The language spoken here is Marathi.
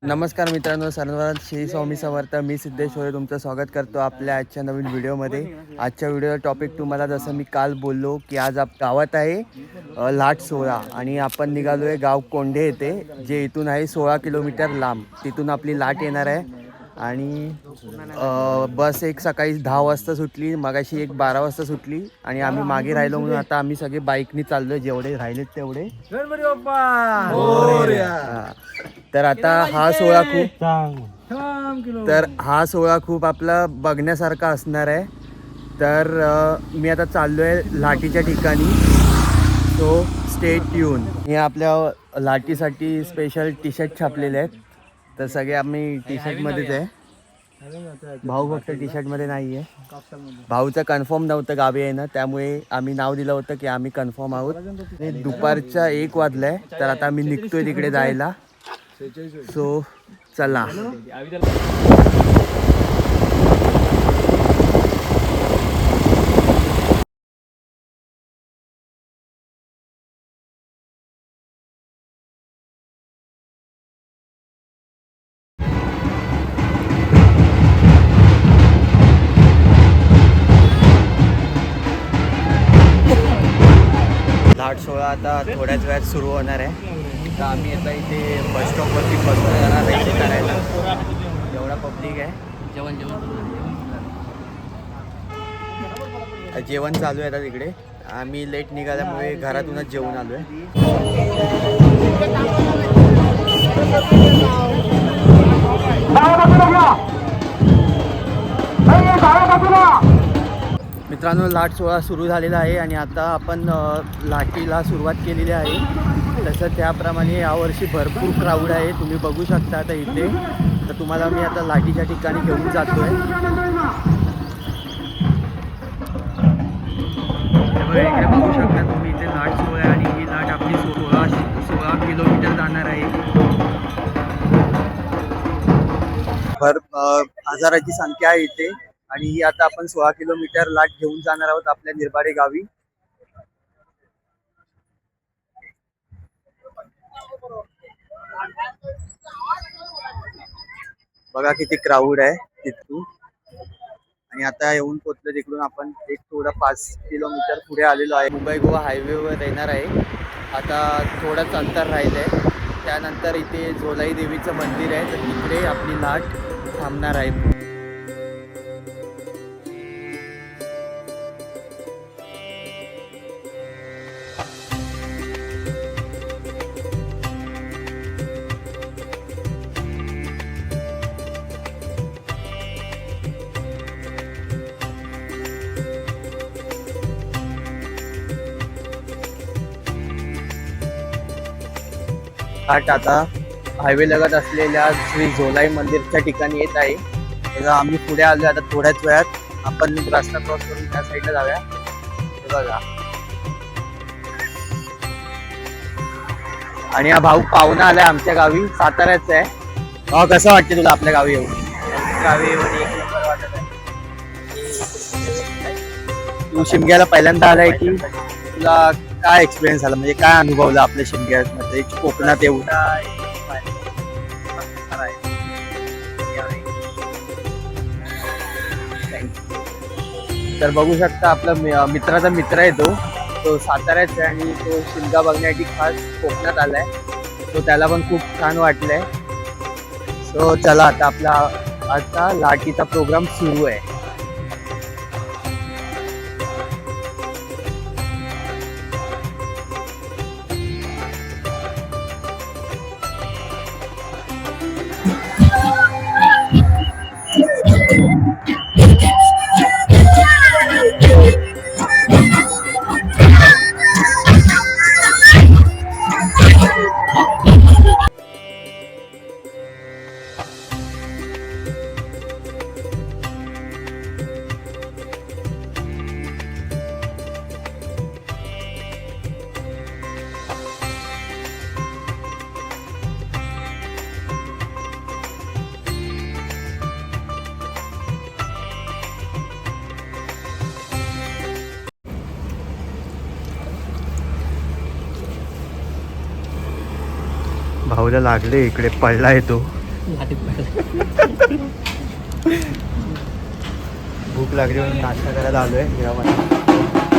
नमस्कार मित्रांनो, सर्वांना श्री स्वामी समर्थ. मी सिद्धेश्वर तुमचं स्वागत करतो आपल्या आजच्या नवीन व्हिडिओमध्ये. आजच्या व्हिडिओचा टॉपिक तुम्हाला जसं मी काल बोललो की आज गावात आहे लाट सोहळा आणि आपण निघालो आहे गाव कोंढे येथे, जे इथून आहे 16 किलोमीटर लांब. तिथून आपली लाट येणार आहे आणि बस एक सकाळी 10 वाजता सुटली, मगाशी एक 12 वाजता सुटली आणि आम्ही मागे राहिलो म्हणून आता आम्ही सगळे बाईकनी चाललो, जेवढे राहिलेत तेवढे. तर आता हा सोहळा खूप आपला बघण्यासारखा असणार आहे. तर मी आता चाललो आहे लाटीच्या ठिकाणी, सो स्टे ट्यून. हे आपल्या लाटीसाठी स्पेशल टी शर्ट छापलेले आहेत, तर सगळे आम्ही टी शर्टमध्येच आहे. भाऊ फक्त टी शर्टमध्ये नाही आहे. भाऊचं कन्फर्म नव्हतं गावी येणं, त्यामुळे आम्ही नाव दिलं होतं की आम्ही कन्फर्म आहोत. दुपारच्या 1 वाजलं आहे, तर आता आम्ही निघतोय तिकडे जायला. सो चला. लाट सोहळा आता थोड्याच वेळात सुरू होणार आहे. तर आम्ही आता इथे बस स्टॉपवरती बसून जाणार रेस्ट करायला. एवढा पब्लिक आहे. जेवण चालू आहे आता तिकडे. आम्ही लेट निघाल्यामुळे घरातूनच जेवून आलो आहे. मित्रांनो, लाट सोहळा सुरू झालेला आहे आणि आता आपण लाटीला सुरुवात केलेली आहे. तसं त्याप्रमाणे यावर्षी भरपूर क्राऊड आहे, तुम्ही बघू शकता आता इथे. तर तुम्हाला मी आता लाटीच्या ठिकाणी घेऊन जातो आहे. इकडे बघू शकता तुम्ही, इथे लाट सोहळा आहे आणि ही लाट आपली 16 किलोमीटर जाणार आहे. हजाराची संख्या आहे इथे आणि ही आता आपण 16 किलोमीटर लाट घेऊन जाणार आहोत आपल्या निरबाडे गावी. बघा किती क्राऊड आहे तिथून. आणि आता येऊन पोचलो तिकडून आपण एक थोडा 5 किलोमीटर पुढे आलेलो आहे. मुंबई गोवा हायवेवर येणार आहे. आता थोडंच अंतर राहिलं आहे. त्यानंतर इथे झोलाई देवीचं मंदिर आहे, तर तिकडे आपली लाट थांबणार आहे. लाट आता हायवे लगत असलेल्या श्री झोलाई मंदिरच्या ठिकाणी येत आहे. तेव्हा आम्ही पुढे आलो. आता थोड्याच वेळात आपण रस्ता क्रॉस करून त्या साईडला जाऊया. बघा, आणि हा भाऊ पाहुणा आलाय आमच्या गावी, साताऱ्याचा आहे. भाऊ, कसं वाटते तुला आपल्या गावी येऊन? गावी येऊन एक नंबर वाटत आहे. तू शिमग्याला पहिल्यांदा आलाय की तुला काय एक्सपिरियन्स झाला, म्हणजे काय अनुभवलं आपल्या शिमग्यामध्ये कोकणात येऊन? तर बघू शकता आपला मित्राचा मित्र आहे, तो साताऱ्याचा आहे आणि तो शिमगा बघण्यासाठी खास कोकणात आलाय. तो त्याला पण खूप छान वाटलंय. सो चला, आता आपला आता लाटीचा प्रोग्राम सुरू आहे. भाऊला लागले, इकडे पडला येतो. भूक लागली म्हणून नाश्ता करायला आलोय घरामध्ये.